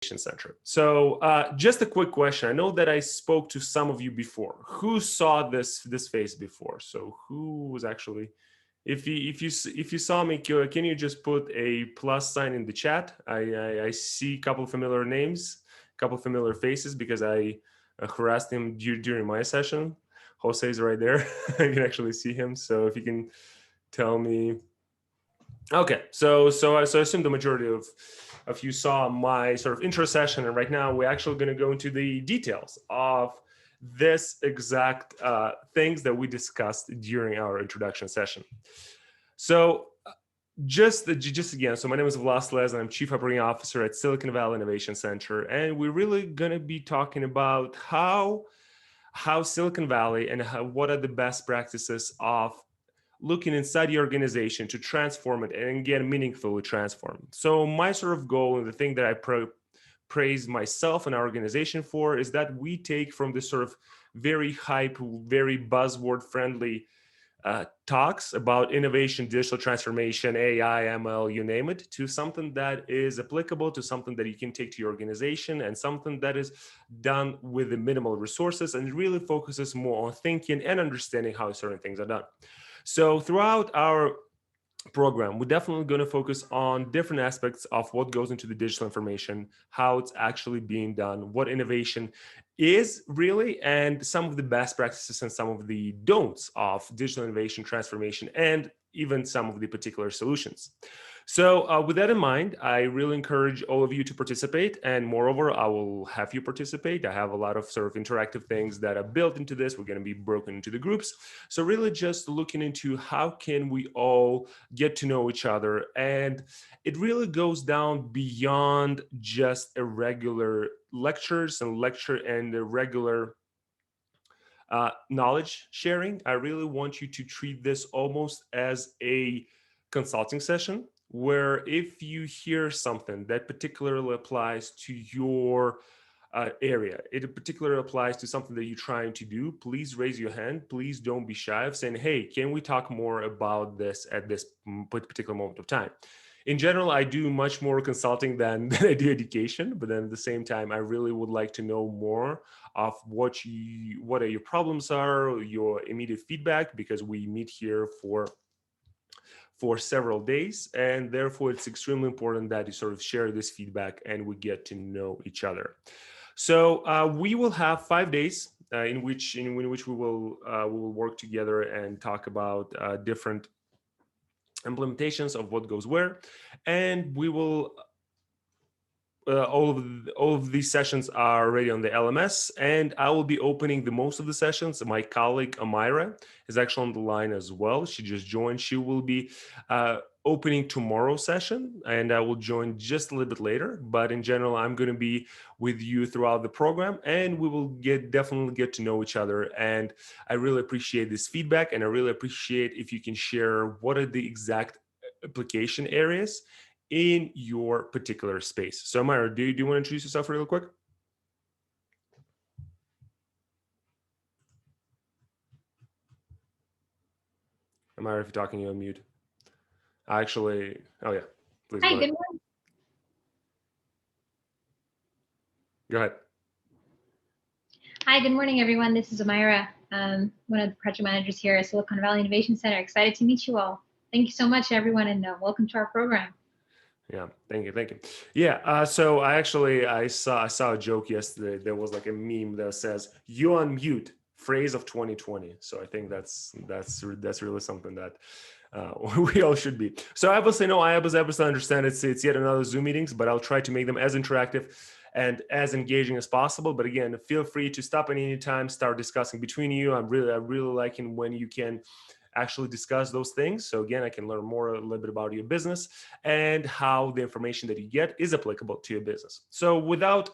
Center. So just a quick question. I know that I spoke to some of you before. Who saw this face before? So who was actually, if you saw me, can you just put a plus sign in the chat? I see a couple of familiar names, a couple of familiar faces because I harassed him during my session. Jose is right there. I can actually see him. So if you can tell me. Okay, so I assume the majority of you saw my sort of intro session, and right now we're actually going to go into the details of this exact things that we discussed during our introduction session. So just again, so my name is Vlas Les, and I'm Chief Operating Officer at Silicon Valley Innovation Center, and we're really going to be talking about how Silicon Valley and what are the best practices of looking inside the organization to transform it and again meaningfully transform. So my sort of goal and the thing that I praise myself and our organization for is that we take from this sort of very hype, very buzzword friendly talks about innovation, digital transformation, AI, ML, you name it, to something that is applicable, to something that you can take to your organization, and something that is done with the minimal resources and really focuses more on thinking and understanding how certain things are done. So throughout our program, we're definitely going to focus on different aspects of what goes into the digital information, how it's actually being done, what innovation is really, and some of the best practices and some of the don'ts of digital innovation transformation, and even some of the particular solutions. So with that in mind, I really encourage all of you to participate. And moreover, I will have you participate. I have a lot of sort of interactive things that are built into this. We're going to be broken into the groups. So really just looking into how can we all get to know each other. And it really goes down beyond just a regular lectures and the regular knowledge sharing. I really want you to treat this almost as a consulting session, where if you hear something that particularly applies to your area, it particularly applies to something that you're trying to do, please raise your hand. Please don't be shy of saying, hey, can we talk more about this at this particular moment of time? In general, I do much more consulting than I do education, but then at the same time, I really would like to know more of what are your problems are, your immediate feedback, because we meet here for several days, and therefore it's extremely important that you sort of share this feedback and we get to know each other. So we will have 5 days in which we will work together and talk about different implementations of what goes where, and we will all of these sessions are already on the LMS, and I will be opening the most of the sessions. My colleague Amira is actually on the line as well. She just joined. She will be opening tomorrow's session, and I will join just a little bit later. But in general, I'm going to be with you throughout the program, and we will definitely get to know each other. And I really appreciate this feedback, and I really appreciate if you can share what are the exact application areas in your particular space. So Myra, do you want to introduce yourself real quick? Myra, if you're talking, you're on mute. Actually, oh yeah, please Hi, go ahead. good morning. Go ahead. Hi, good morning, everyone. This is Amira, one of the project managers here at Silicon Valley Innovation Center. Excited to meet you all. Thank you so much, everyone, and welcome to our program. Yeah, thank you. Yeah, so I saw a joke yesterday. There was like a meme that says "you on mute" phrase of 2020. So I think that's really something that we all should be. So I will say no. I was able to understand it's yet another Zoom meetings, but I'll try to make them as interactive and as engaging as possible. But again, feel free to stop at any time, start discussing between you. I'm really liking when you can actually discuss those things. So again, I can learn more a little bit about your business and how the information that you get is applicable to your business. So without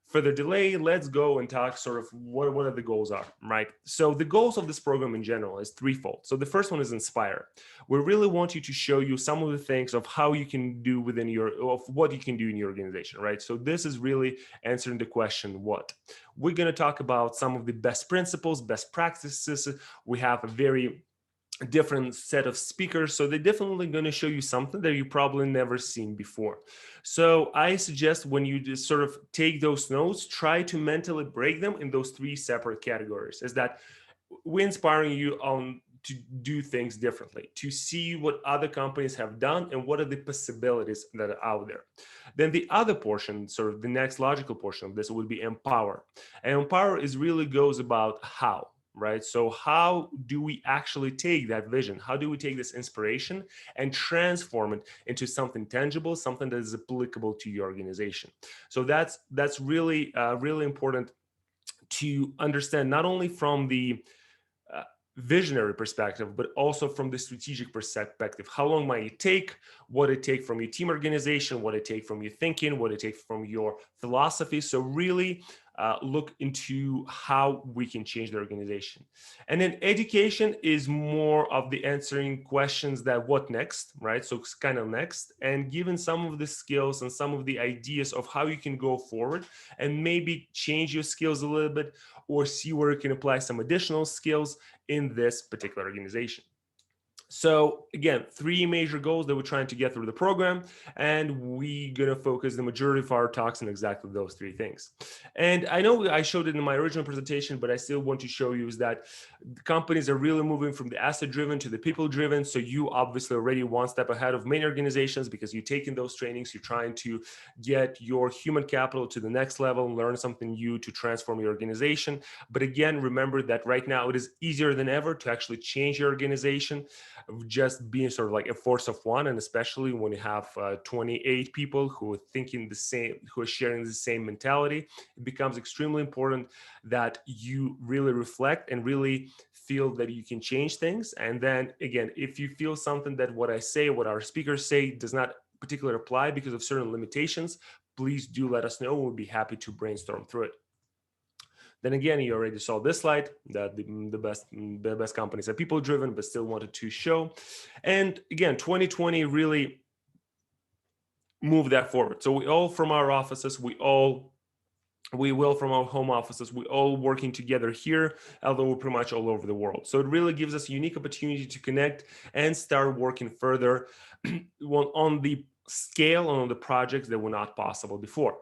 further delay, let's go and talk sort of what are the goals are, right? So the goals of this program in general is threefold. So the first one is inspire. We really want you to show you some of the things of how you can do of what you can do in your organization, right? So this is really answering the question, what? We're going to talk about some of the best principles, best practices. We have a very a different set of speakers. So they're definitely going to show you something that you probably never seen before. So I suggest when you just sort of take those notes, try to mentally break them in those three separate categories. Is that we're inspiring you on to do things differently, to see what other companies have done and what are the possibilities that are out there. Then the other portion, sort of the next logical portion of this, would be empower. And empower is really goes about how, right? So how do we actually take that vision? How do we take this inspiration and transform it into something tangible, something that is applicable to your organization? So that's really really important to understand, not only from the uh, visionary perspective, but also from the strategic perspective. How long might it take? What it take from your team organization? What it take from your thinking? What it take from your philosophy? So really look into how we can change the organization. And then education is more of the answering questions that what next, right? So it's kind of next, and given some of the skills and some of the ideas of how you can go forward and maybe change your skills a little bit, or see where you can apply some additional skills in this particular organization. So again, three major goals that we're trying to get through the program, and we're gonna focus the majority of our talks on exactly those three things. And I know I showed it in my original presentation, but I still want to show you is that the companies are really moving from the asset driven to the people driven. So you obviously already one step ahead of many organizations because you're taking those trainings, you're trying to get your human capital to the next level, learn something new to transform your organization. But again, remember that right now it is easier than ever to actually change your organization, of just being sort of like a force of one. And especially when you have 28 people who are thinking the same, who are sharing the same mentality, it becomes extremely important that you really reflect and really feel that you can change things. And then again, if you feel something that what I say, what our speakers say does not particularly apply because of certain limitations, please do let us know. We'll be happy to brainstorm through it. Then again, you already saw this slide that the best companies are people driven, but still wanted to show. And again, 2020 really moved that forward. So we all from our offices, we will from our home offices, we all working together here, although we're pretty much all over the world. So it really gives us a unique opportunity to connect and start working further on the scale and on the projects that were not possible before.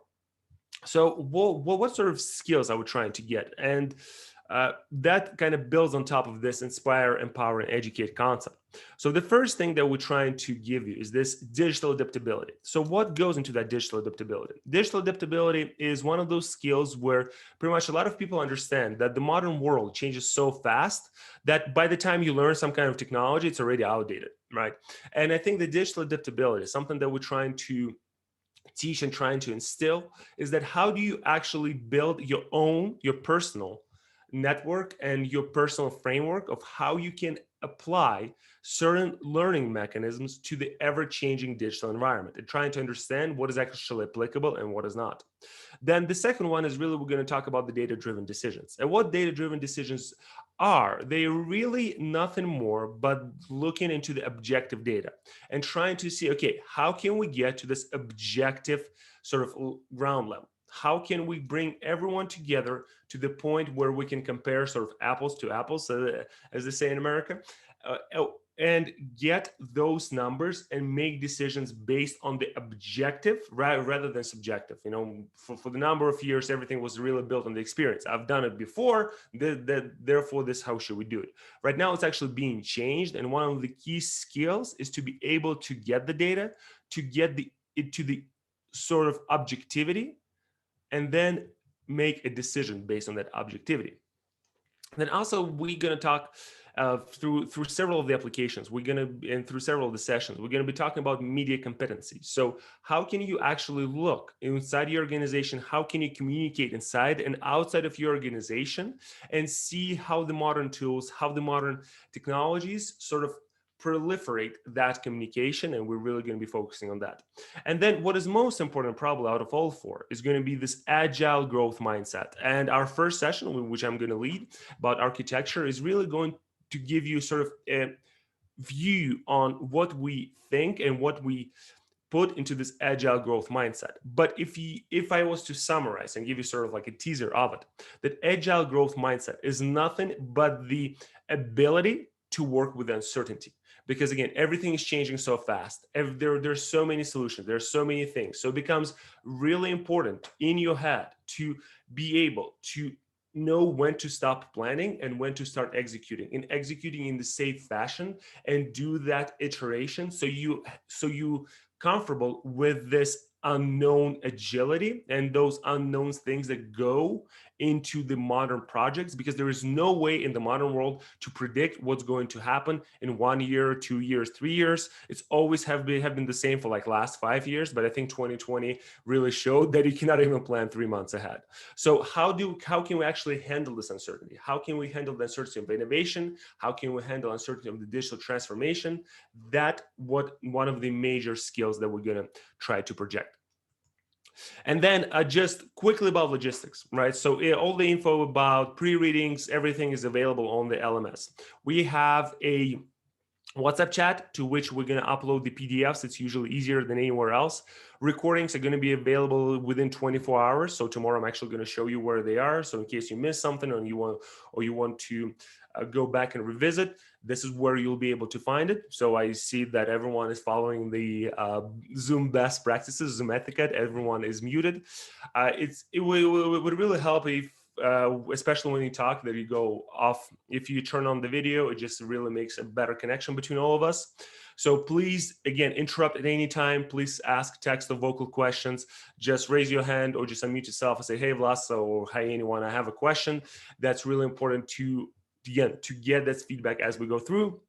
So what sort of skills are we trying to get? And that kind of builds on top of this inspire, empower, and educate concept. So the first thing that we're trying to give you is this digital adaptability. So what goes into that digital adaptability? Digital adaptability is one of those skills where pretty much a lot of people understand that the modern world changes so fast that by the time you learn some kind of technology, it's already outdated, right? And I think the digital adaptability is something that we're trying to teach and trying to instill, is that how do you actually build your personal network and your personal framework of how you can apply certain learning mechanisms to the ever-changing digital environment, and trying to understand what is actually applicable and what is not. Then the second one is really we're going to talk about the data-driven decisions. And what data-driven decisions are, they really nothing more but looking into the objective data and trying to see, okay, how can we get to this objective sort of ground level? How can we bring everyone together to the point where we can compare sort of apples to apples, as they say in America, and get those numbers and make decisions based on the objective rather than subjective. For the number of years, everything was really built on the experience. I've done it before, therefore this how should we do it. Right now it's actually being changed, and one of the key skills is to be able to get the data, to get it to the sort of objectivity, and then make a decision based on that objectivity. Then also we're going to talk through several of the applications. We're going to, and through several of the sessions, we're going to be talking about media competency. So how can you actually look inside your organization? How can you communicate inside and outside of your organization and see how the modern tools, how the modern technologies sort of proliferate that communication, and we're really going to be focusing on that. And then what is most important probably out of all four is going to be this agile growth mindset. And our first session, which I'm going to lead about architecture, is really going to give you sort of a view on what we think and what we put into this agile growth mindset. But if I was to summarize and give you sort of like a teaser of it, that agile growth mindset is nothing but the ability to work with uncertainty, because again, everything is changing so fast. There's so many solutions, there's so many things. So it becomes really important in your head to be able to know when to stop planning and when to start executing in the safe fashion, and do that iteration so you comfortable with this unknown agility and those unknown things that go into the modern projects, because there is no way in the modern world to predict what's going to happen in 1 year, 2 years, 3 years. It's always have been the same for like last 5 years, but I think 2020 really showed that you cannot even plan 3 months ahead. So how can we actually handle this uncertainty? How can we handle the uncertainty of innovation? How can we handle uncertainty of the digital transformation? That what one of the major skills that we're going to try to project. And then just quickly about logistics, right? So all the info about pre-readings, everything is available on the LMS. We have a WhatsApp chat to which we're going to upload the PDFs. It's usually easier than anywhere else. Recordings are going to be available within 24 hours. So tomorrow I'm actually going to show you where they are. So in case you missed something or you want to go back and revisit, this is where you'll be able to find it. So I see that everyone is following the Zoom best practices, Zoom etiquette. Everyone is muted. It would really help if, especially when you talk, that you go off. If you turn on the video, it just really makes a better connection between all of us. So please, again, interrupt at any time. Please ask text or vocal questions. Just raise your hand or just unmute yourself and say, hey, Vlasa, or hi, anyone, I have a question. That's really important to get that feedback as we go through.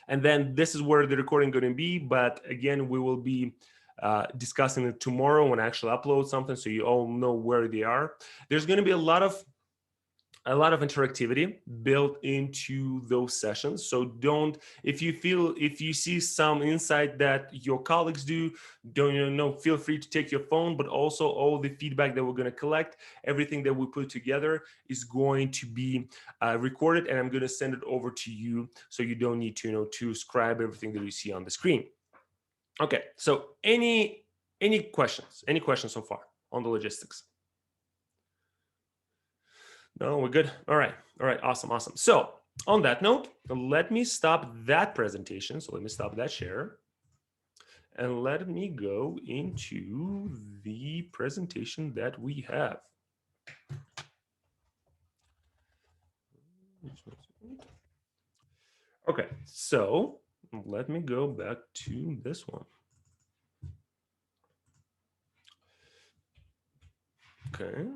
And then this is where the recording going to be. But again, we will be discussing it tomorrow when I actually upload something, so you all know where they are. There's going to be a lot of interactivity built into those sessions. So if you see some insight that your colleagues do, feel free to take your phone, but also all the feedback that we're going to collect, everything that we put together is going to be recorded, and I'm going to send it over to you, so you don't need to to scribe everything that you see on the screen. Okay, so any questions? Any questions so far on the logistics? No, we're good. All right, awesome. So on that note, let me stop that presentation. So let me stop that share, and let me go into the presentation that we have. Okay, so let me go back to this one. Okay.